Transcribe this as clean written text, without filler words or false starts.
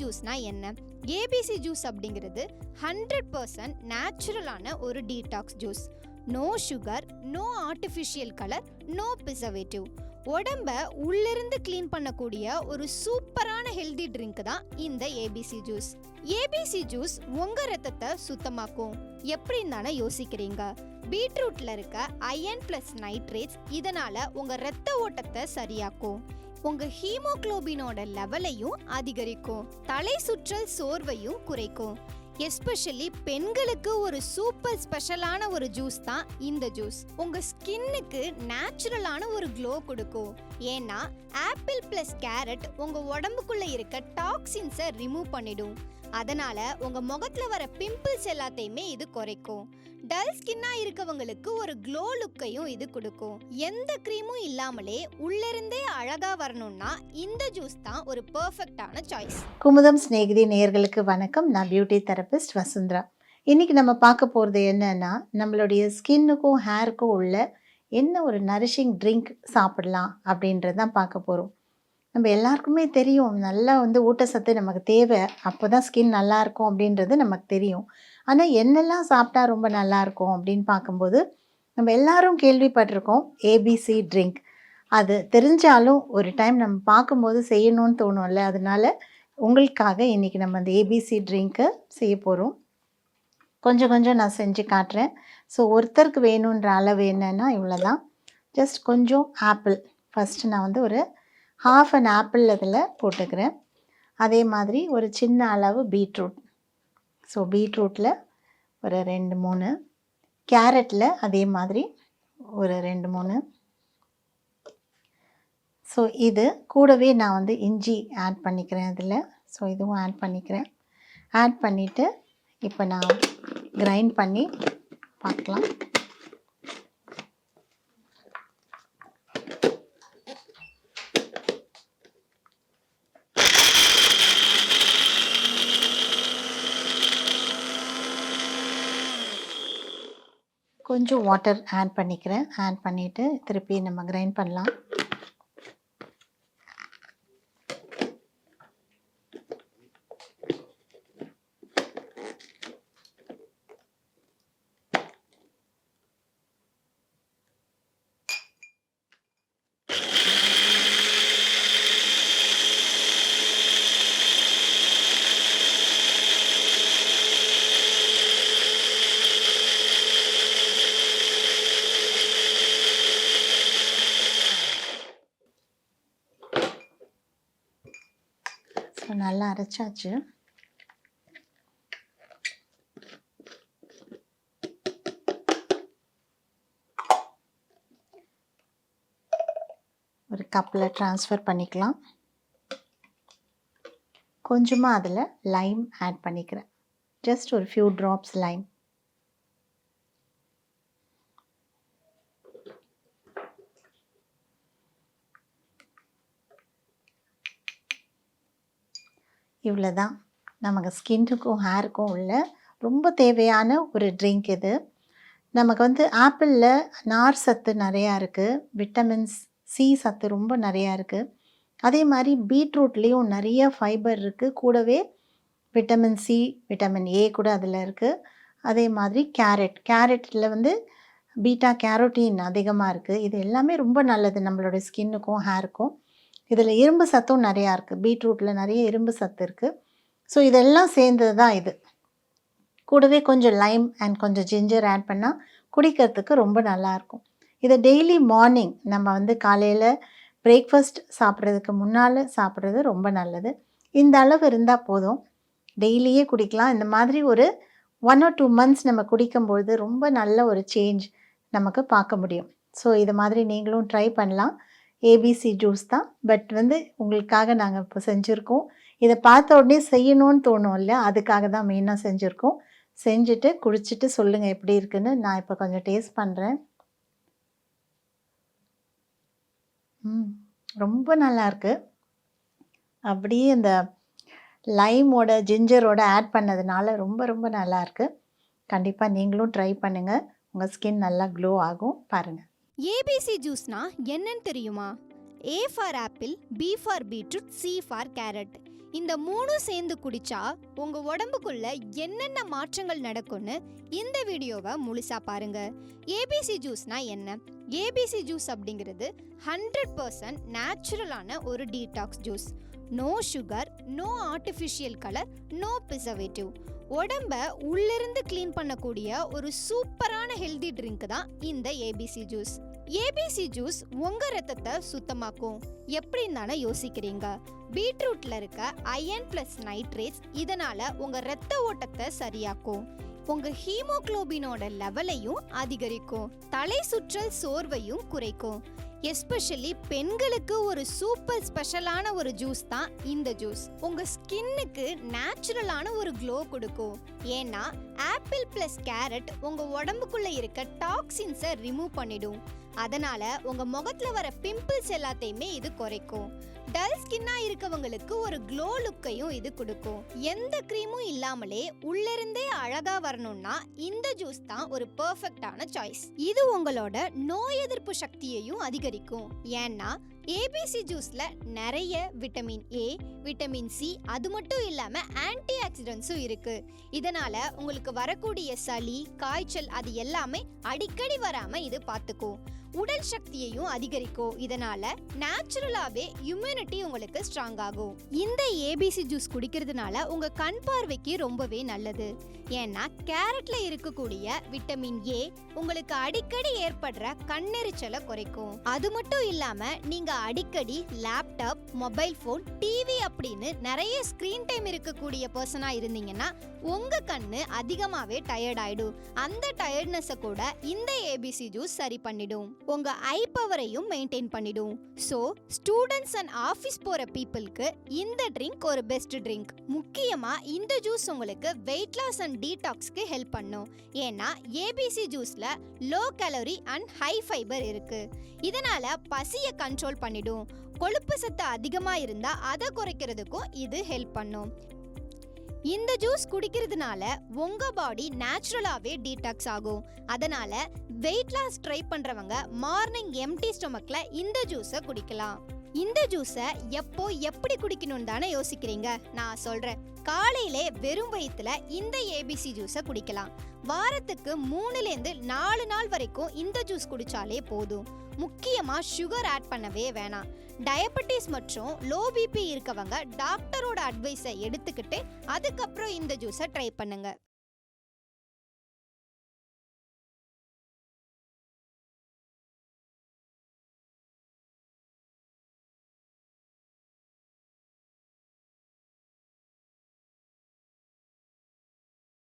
ஜூஸ்னா என்ன? ABC juice அப்படிங்கிறது 100% நேச்சுரலான ஒரு detox juice. No sugar, no artificial colour, no preservative. உடம்ப உள்ளிருந்து க்ளீன் பண்ணக்கூடிய ஒரு சூப்பரான ஹெல்தி ட்ரிங்க் தான் இந்த ஏபிசி ஜூஸ். ஏபிசி ஜூஸ் உங்க ரத்தத்தை சுத்தமாக்கும். எப்படின்னு தானே யோசிக்கிறீங்க? பீட்ரூட்ல இருக்க அயன் பிளஸ் நைட்ரேட்ஸ் இதனால உங்க ரத்த ஓட்டத்தை சரியாக்கும். உங்க ஹீமோகுளோபினோட லெவலையும் அதிகரிக்கும். தலை சுற்றல் சோர்வையும் குறைக்கும். எஸ்பெஷலி பெண்களுக்கு ஒரு சூப்பர் ஸ்பெஷலான ஒரு ஜூஸ் தான் இந்த ஜூஸ். உங்க ஸ்கின்னுக்கு நேச்சுரலான ஒரு க்ளோ கொடுக்கும். ஏன்னா ஆப்பிள் பிளஸ் கேரட் உங்க உடம்புக்குள்ள இருக்க டாக்ஸின்ஸை ரிமூவ் பண்ணிடும். அதனால உங்க முகத்துல வர பிம்பிள்ஸ் எல்லாத்தையுமே இது குறைக்கும். டல் ஸ்கின்னா இருக்கவங்களுக்கு ஒரு க்ளோ லுக்கையும் இது கொடுக்கும். எந்த க்ரீமும் இல்லாமலே உள்ளிருந்தே அழகா வரணும்னா இந்த ஜூஸ் தான் ஒரு பெர்ஃபெக்ட்டான சாய்ஸ். குமுதம் ஸ்நேகிதி நேயர்களுக்கு வணக்கம். நான் பியூட்டி தெரபிஸ்ட் வசுந்தரா. இன்னைக்கு நம்ம பார்க்க போகிறது என்னன்னா, நம்மளுடைய ஸ்கின்னுக்கும் ஹேருக்கும் உள்ள என்ன ஒரு நரிஷிங் ட்ரிங்க் சாப்பிடலாம் அப்படின்றது தான் பார்க்க போகிறோம். நம்ம எல்லாருக்குமே தெரியும், நல்லா ஊட்டச்சத்து நமக்கு தேவை, அப்போ தான் ஸ்கின் நல்லாயிருக்கும் அப்படின்றது நமக்கு தெரியும். ஆனால் என்னெல்லாம் சாப்பிட்டா ரொம்ப நல்லாயிருக்கும் அப்படின்னு பார்க்கும்போது நம்ம எல்லாரும் கேள்விப்பட்டிருக்கோம் ஏபிசி ட்ரிங்க். அது தெரிஞ்சாலும் ஒரு டைம் நம்ம பார்க்கும்போது செய்யணும்னு தோணும்ல, அதனால உங்களுக்காக இன்றைக்கி நம்ம அந்த ஏபிசி ட்ரிங்க்கை செய்ய போகிறோம். கொஞ்சம் கொஞ்சம் நான் செஞ்சு காட்டுறேன். ஸோ ஒருத்தருக்கு வேணுன்ற அளவு என்னென்னா இவ்வளோதான். ஜஸ்ட் கொஞ்சம் ஆப்பிள் ஃபஸ்ட்டு நான் ஒரு ½ an ஆப்பிள் அதில் போட்டுக்கிறேன். அதே மாதிரி ஒரு சின்ன அளவு பீட்ரூட். ஸோ பீட்ரூட்டில் ஒரு 2-3, கேரட்டில் அதே மாதிரி ஒரு 2-3. ஸோ இது கூடவே நான் இஞ்சி ஆட் பண்ணிக்கிறேன் அதில். ஸோ இதுவும் ஆட் பண்ணிக்கிறேன். ஆட் பண்ணிவிட்டு இப்போ நான் கிரைண்ட் பண்ணி பார்க்கலாம். கொஞ்சம் வாட்டர் ஆட் பண்ணிக்கிறேன். ஆட் பண்ணிவிட்டு திருப்பி நம்ம கிரைண்ட் பண்ணலாம். ஸோ நல்லா அரைச்சாச்சு. ஒரு கப்பில் ட்ரான்ஸ்ஃபர் பண்ணிக்கலாம். கொஞ்சமாக அதில் லைம் ஆட் பண்ணிக்கிறேன். ஜஸ்ட் ஒரு ஃபியூ ட்ராப்ஸ் லைம். இவ்வளோ தான் நமக்கு ஸ்கின்னுக்கும் ஹேருக்கும் உள்ள ரொம்ப தேவையான ஒரு ட்ரிங்க் இது. நமக்கு ஆப்பிளில் நார் சத்து நிறையா இருக்குது, விட்டமின்ஸ் சி சத்து ரொம்ப நிறையா இருக்குது. அதே மாதிரி பீட்ரூட்லேயும் நிறைய ஃபைபர் இருக்குது, கூடவே விட்டமின் சி, விட்டமின் ஏ கூட அதில் இருக்குது. அதே மாதிரி கேரட்டில் பீட்டா கேரோட்டீன் அதிகமாக இருக்குது. இது எல்லாமே ரொம்ப நல்லது நம்மளோட ஸ்கின்னுக்கும் ஹேருக்கும். இதில் இரும்பு சத்தும் நிறையா இருக்குது. பீட்ரூட்டில் நிறைய இரும்பு சத்து இருக்குது. ஸோ இதெல்லாம் சேர்ந்தது தான் இது. கூடவே கொஞ்சம் லைம் அண்ட் கொஞ்சம் ஜிஞ்சர் ஆட் பண்ணால் குடிக்கிறதுக்கு ரொம்ப நல்லாயிருக்கும். இதை டெய்லி மார்னிங் நம்ம காலையில் பிரேக்ஃபாஸ்ட் சாப்பிட்றதுக்கு முன்னால் சாப்பிட்றது ரொம்ப நல்லது. இந்த அளவு இருந்தால் போதும், டெய்லியே குடிக்கலாம். இந்த மாதிரி ஒரு 1 or 2 months நம்ம குடிக்கும்பொழுது ரொம்ப நல்ல ஒரு சேஞ்ச் நமக்கு பார்க்க முடியும். ஸோ இது மாதிரி நீங்களும் ட்ரை பண்ணலாம். ஏபிசி ஜூஸ் தான், பட் உங்களுக்காக நாங்கள் இப்போ செஞ்சுருக்கோம். இதை பார்த்த உடனே செய்யணும்னு தோணும் இல்லை, அதுக்காக தான் மெயினாக செஞ்சுருக்கோம். செஞ்சுட்டு குடிச்சிட்டு சொல்லுங்கள் எப்படி இருக்குன்னு. நான் இப்போ கொஞ்சம் டேஸ்ட் பண்ணுறேன். ரொம்ப நல்லாயிருக்கு. அப்படியே இந்த லைமோட ஜிஞ்சரோட ஆட் பண்ணதுனால ரொம்ப ரொம்ப நல்லாயிருக்கு. கண்டிப்பாக நீங்களும் ட்ரை பண்ணுங்கள். உங்கள் ஸ்கின் நல்லா க்ளோ ஆகும். பாருங்கள். ஏபிசி ஜூஸ்னா என்னன்னு தெரியுமா? A for apple, B for beetroot, C for carrot. இந்த மூணும் சேர்ந்து குடிச்சா உங்க உடம்புக்குள்ள என்னென்ன மாற்றங்கள் நடக்கும்னு இந்த வீடியோவை முழுசா பாருங்க. ஏபிசி ஜூஸ்னா என்ன? ஏபிசி ஜூஸ் அப்படிங்கிறது 100% நேச்சுரலான ஒரு detox juice. No sugar, no artificial colour, no preservative. உடம்ப உள்ளிருந்து க்ளீன் பண்ணக்கூடிய ஒரு சூப்பரான ஹெல்தி ட்ரிங்க் தான் இந்த ஏபிசி ஜூஸ். ஏபிசி ஜூஸ் உங்க ரத்தத்தை சுத்தமாக்கும். எப்படின்னு தானே யோசிக்கிறீங்க? பீட்ரூட்ல இருக்க அயன் பிளஸ் நைட்ரேட்ஸ் இதனால உங்க ரத்த ஓட்டத்தை சரியாக்கும். உங்க ஹீமோகுளோபினோட லெவலையும் அதிகரிக்கும். தலை சுற்றல் சோர்வையும் குறைக்கும். எஸ்பெஷலி பெண்களுக்கு ஒரு சூப்பர் ஸ்பெஷலான ஒரு ஜூஸ் தான் இந்த ஜூஸ். உங்க ஸ்கின்னுக்கு நேச்சுரலான ஒரு க்ளோ கொடுக்கும். ஏன்னா ஆப்பிள் பிளஸ் கேரட் உங்க உடம்புக்குள்ள இருக்க டாக்ஸின்ஸை ரிமூவ் பண்ணிடும். அதனால உங்க முகத்துல வர பிம்பிள்ஸ் எல்லாத்தையுமே இது குறைக்கும். டல் ஸ்கின்னா இருக்கவங்களுக்கு ஒரு க்ளோ லுக்கையும் இது கொடுக்கும். எந்த கிரீமும் இல்லாமலே உள்ளிருந்தே அழகா வரணும்னா இந்த ஜூஸ் தான் ஒரு பெர்ஃபெக்ட்டான சாய்ஸ். இது உங்களோட நோய் எதிர்ப்பு சக்தியையும் அதிகரிக்கும். ஏன்னா ஏபிசி ஜூஸ்ல நிறைய விட்டமின் ஏ, விட்டமின் சி, அது மட்டும் இல்லாம ஆன்டி ஆக்சிடென்ட்ஸும் இருக்கு. இதனால உங்களுக்கு வரக்கூடிய சளி, காய்ச்சல் அது எல்லாமே அடிக்கடி வராம இது பார்த்துக்கும். உடல் சக்தியையும் அதிகரிக்கும். இதனால நேச்சுரலாவே இம்யூனிட்டி உங்களுக்கு ஸ்ட்ராங் ஆகும். இந்த ஏபிசி ஜூஸ் குடிக்கிறதுனால உங்க கண் பார்வைக்கு ரொம்பவே நல்லது. ஏன்னா கேரட்ல இருக்கக்கூடிய விட்டமின் ஏ உங்களுக்கு அடிக்கடி ஏற்படுற கண்ணெரிச்சலை குறைக்கும். அது மட்டும் இல்லாம நீங்க அடிக்கடி லேப்டாப், மொபைல் போன், டிவி அப்படின்னு நிறைய ஸ்கிரீன் டைம் இருக்கக்கூடிய பர்சனா இருந்தீங்கன்னா உங்க கண்ணு அதிகமாவே டயர்ட் ஆயிடும். அந்த டயர்ட்னஸை கூட இந்த ஏபிசி ஜூஸ் சரி பண்ணிடும். உங்க ஐ பவரையும் மெயின்டைன் பண்ணிடும். ஸோ ஸ்டூடெண்ட்ஸ் அண்ட் ஆஃபீஸ் போற பீப்புளுக்கு இந்த ட்ரிங்க் ஒரு பெஸ்ட் ட்ரிங்க். முக்கியமா இந்த ஜூஸ் உங்களுக்கு வெயிட் லாஸ் அண்ட் டீடாக்ஸ்க்கு ஹெல்ப் பண்ணும். ஏன்னா ஏபிசி ஜூஸ்ல low calorie and high fibre இருக்கு. இதனால பசியை கண்ட்ரோல் பண்ணிடும். கொழுப்பு சத்து அதிகமா இருந்தா அதை குறைக்கிறதுக்கும் இது ஹெல்ப் பண்ணும். இந்த ஜூஸ் குடிக்கிறதுனால உங்க பாடி நேச்சுரலாவே டீடாக்ஸ் ஆகும். அதனால வெயிட் லாஸ் ட்ரை பண்றவங்க மார்னிங் எம்டி ஸ்டொமக்ல இந்த ஜூஸை குடிக்கலாம். இந்த ஜூஸை எப்போ எப்படி குடிக்கணும்னு தானே யோசிக்கிறீங்க? நான் சொல்றேன். காலையிலே வெறும் வயிற்றுல இந்த ஏபிசி ஜூஸை குடிக்கலாம். வாரத்துக்கு 3-4 நாள் வரைக்கும் இந்த ஜூஸ் குடிச்சாலே போதும். முக்கியமா சுகர் ஆட் பண்ணவே வேணாம். டயபெட்டிஸ் மற்றும் லோ பிபி இருக்கவங்க டாக்டரோட அட்வைஸை எடுத்துக்கிட்டு அதுக்கப்புறம் இந்த ஜூஸை ட்ரை பண்ணுங்க.